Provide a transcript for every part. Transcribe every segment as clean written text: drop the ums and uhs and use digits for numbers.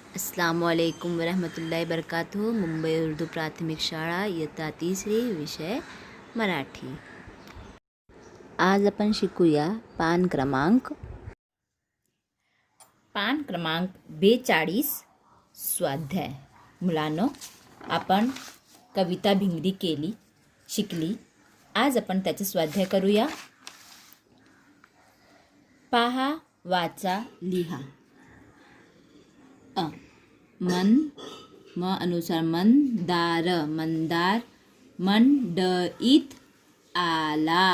अस्सलामुअलैकुम वरहमतुल्लाहि वबरकातुहू। मुंबई उर्दू प्राथमिक शाळा इयत्ता तिसरी, विषय मराठी। आज आपण शिकूया पान क्रमांक 42 स्वाध्याय। मुलांनो, आपण कविता भिंगरी शिकली। आज आपण त्याचे स्वाध्याय करूया। पहा, वाचा, लिहा। मन म अनुसार मंदार, मंदार। मंडईत आला,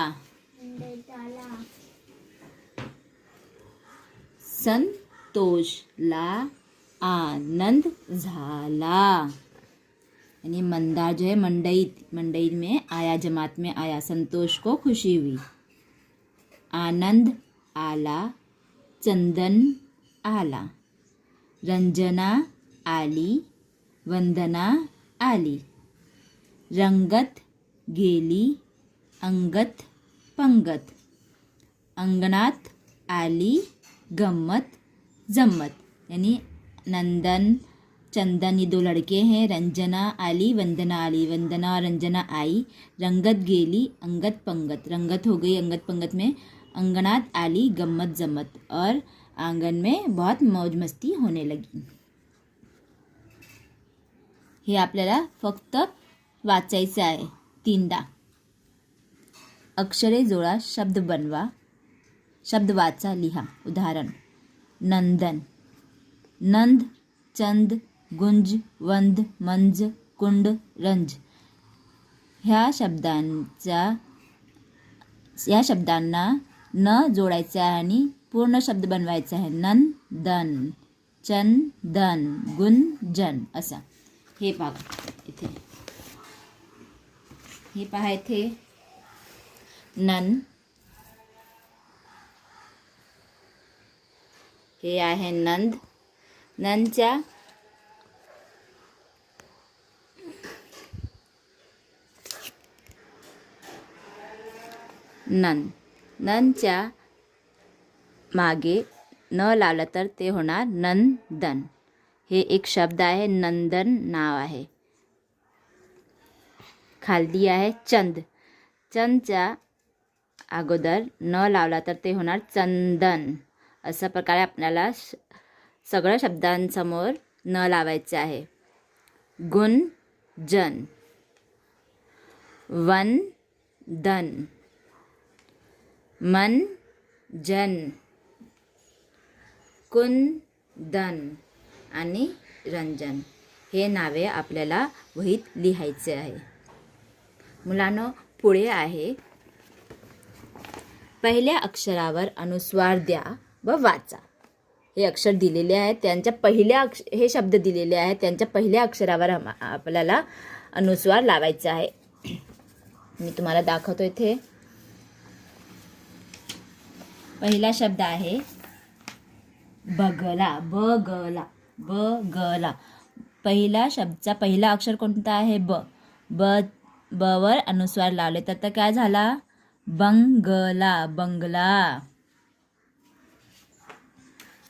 संतोषला आनंद झाला। यानी मंदार जो है मंडईत में आया, जमात में आया। संतोष को खुशी हुई। आनंद आला, चंदन आला। रंजना आली, वंदना आली। रंगत गेली, अंगत पंगत। अंगणात आली, गम्मत जम्मत। यानी नंदन चंदन ये दो लड़के हैं। रंजना आली, वंदना आली। वंदना और रंजना आई। रंगत गेली, अंगत पंगत। रंगत हो गई अंगत पंगत में। अंगणात आली, गम्मत जम्मत। और आंगन में बहुत मौज मस्ती होने लगी। हे आपल्याला फक्त वाचायचं आहे 3दा। अक्षरे जोडा, शब्द बनवा, शब्द वाचा, लिहा। उदाहरण: नंदन, नंद, चंद, गुंज, वंद, मंज, कुंड, रंज। ह्या शब्दांना न जोडायचं आहे आणि पूर्ण शब्द बनवायचा आहे। नंदन, चंदन, गुंजन असा। हे बघा इथे, हे पहा इथे नन, हे आहे नंद। नंदच्या नंदच्या मागे न लावलं तर ते होणार नंदन। हे एक शब्द आहे, नंदन नाव आहे। खाली आहे चंद। चंदच्या अगोदर न लावला तर ते होणार चंदन। अशा प्रकारे आपल्याला सगळ्या शब्दांसमोर न लावायचे आहे। गुंजन, वंदन, मंजन, कुंदन आणि रंजन हे नावे आपल्याला वहीत लिहायचे आहे। मुलांनो, पुढे आहे पहिल्या अक्षरावर अनुस्वार द्या व वाचा। हे अक्षर दिलेले आहेत, त्यांच्या हे शब्द दिलेले आहेत, त्यांच्या पहिल्या अक्षरावर आपल्याला अनुस्वार लावायचा आहे। मी तुम्हाला दाखवतो इथे। पहिला शब्द आहे बगला, बगला, बगला। पहिला शब्दाचा पहिला अक्षर कोणता आहे? ब। ब वर अनुस्वार लावले तर काय झाला? बंगला, बंगला।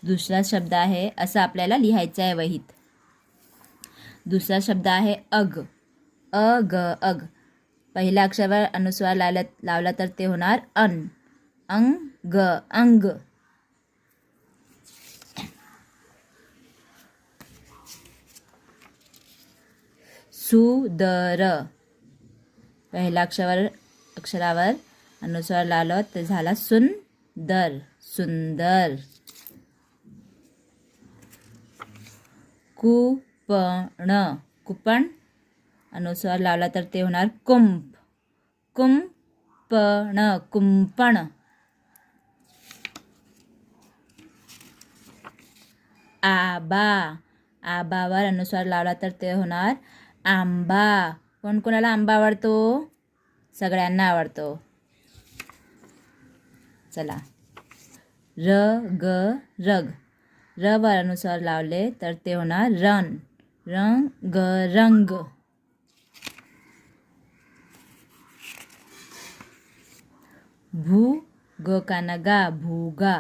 दुसरा शब्द आहे, असं आपल्याला लिहायचं आहे वहीत। दुसरा शब्द आहे अग, अग, अग। पहिल्या अक्षरावर अनुस्वार लावला तर ते होणार अन, अंग, अंग। सुदर, पहिल्या अक्षरावर अनुस्वार लावला तर झाला सुंदर, सुंदर। Coupon, coupon. अनुस्वार लावला तर ते होणार कुंप, कुंपण, कुंपण। आबा, आबावर अनुस्वार लावला तर ते होणार आंबा। कोणाला आंबा आवडतो? सगळ्यांना आवडतो। चला, रग, रग। र वर अनुस्वार लावले तर ते होणार रन, रंग, रंग। भूगकानगा, भूगा।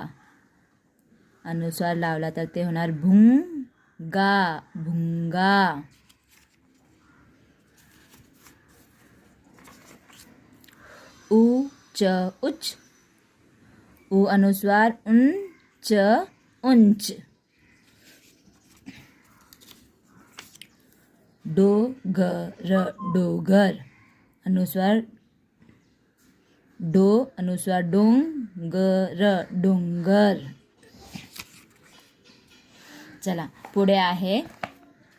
अनुस्वार लावला तर ते होणार भुंगा, गा भुंगा, ऊच उच्च, उ अनुस्वार उंच उंच, डोगर डोगर, अनुस्वार डो अनुस्वार डोंगर डोंगर. चला पुढे आहे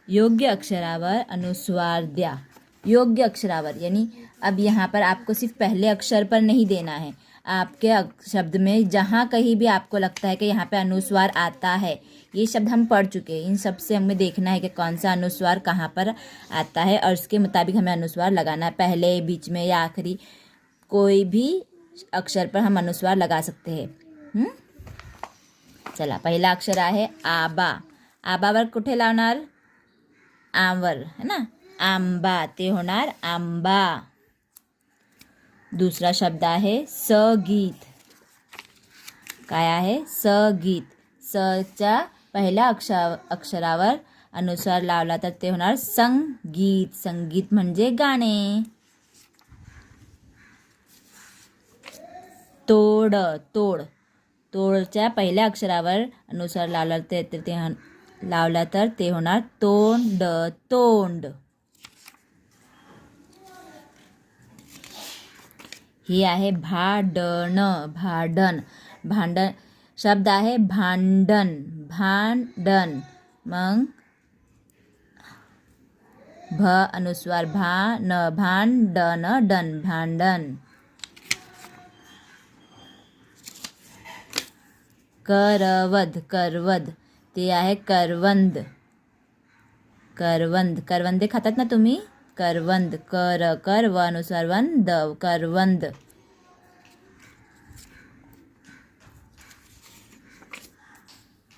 योग्य अक्षरावर अनुस्वार द्या. योग्य अक्षरावर यानी अब यहाँ पर आपको सिर्फ पहले अक्षर पर नहीं देना है. आपके शब्द में जहाँ कहीं भी आपको लगता है कि यहाँ पे अनुस्वार आता है, ये शब्द हम पढ़ चुके हैं, इन सब से हमें देखना है कि कौन सा अनुस्वार कहाँ पर आता है और उसके मुताबिक हमें अनुस्वार लगाना है. पहले, बीच में या आखिरी कोई भी अक्षर पर हम अनुस्वार लगा सकते हैं. चला पहिला अक्षर आहे आबा. आबावर कुठे लावणार? आवर है ना. आंबा ते होणार आंबा. दुसरा शब्द आहे संगीत. काय आहे? संगीत. सच्या पहिल्या अक्षरावर अनुस्वार लावला तर ते होणार संगीत. संगीत म्हणजे गाणे. तोड तोड. तोडच्या पहिल्या अक्षरावर अनुस्वार लावला तर ते होणार तोंड तोंड. हे आहे भांडण भांडण. भांडण शब्द आहे भांडण भांडण. मग भ अनुस्वार भांडण डन भांडण. करवद करवद ते आहे करवंद. करवंद करवंदे खातात ना तुम्ही. करवंद कर व अनुस्वार वंद करवंद.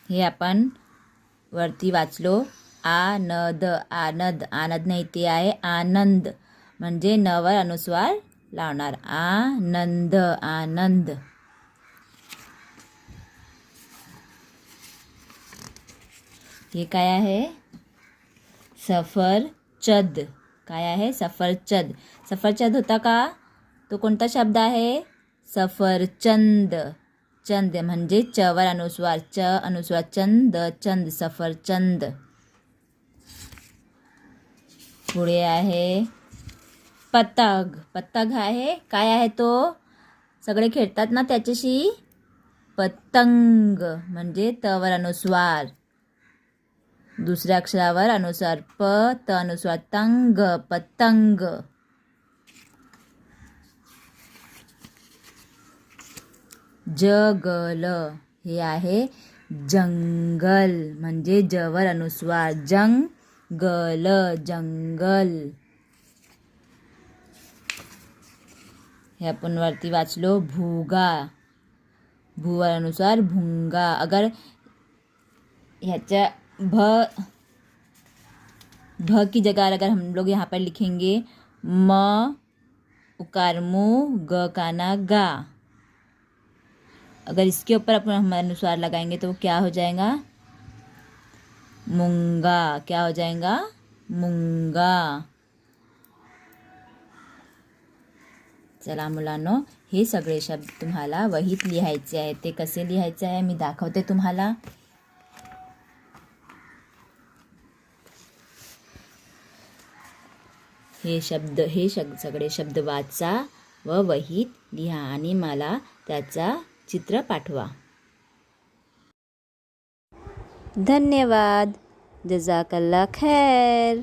हे आपण वरती वाचलो. आनद आनंद आनंद नाही ते आहे आनंद म्हणजे न वर अनुस्वार लावणार. आनंद आनंद. हे काय आहे? सफरचंद. काय आहे? सफरचंद. सफरचंद होता का? तो कोणता शब्द आहे? सफरचंद. चंद म्हणजे च वर अनुस्वार. च अनुस्वार चंद चंद सफरचंद. पुढे आहे पतंग. पतंग आहे. काय आहे तो? सगळे खेळतात ना त्याच्याशी. पतंग म्हणजे त वर अनुस्वार. दुसऱ्या अक्षरावर अनुस्वार प त अनुस्वार तंग पतंग. जगल. हे आहे जंगल म्हणजे ज वर अनुस्वार. जंगल जंगल. हे आपण वरती वाचलो. भुगा. भूवर अनुस्वार भुंगा. अगर ह्याच्या भ की जगह अगर हम लोग यहाँ पर लिखेंगे म उकार मु ग काना गा, अगर इसके ऊपर अपन हम अनुस्वार लगाएंगे तो क्या हो जाएगा? मुंगा. क्या हो जाएगा? मुंगा. चला मुलांनो, हे सगळे शब्द तुम्हाला वहीत लिहायचे आहे. ते कसे लिहायचे आहे मी दाखवते तुम्हाला. हे सगळे शब्द वाचा व वहीत लिहा आणि मला त्याचा चित्र पाठवा. धन्यवाद. जजाकल्ला खैर.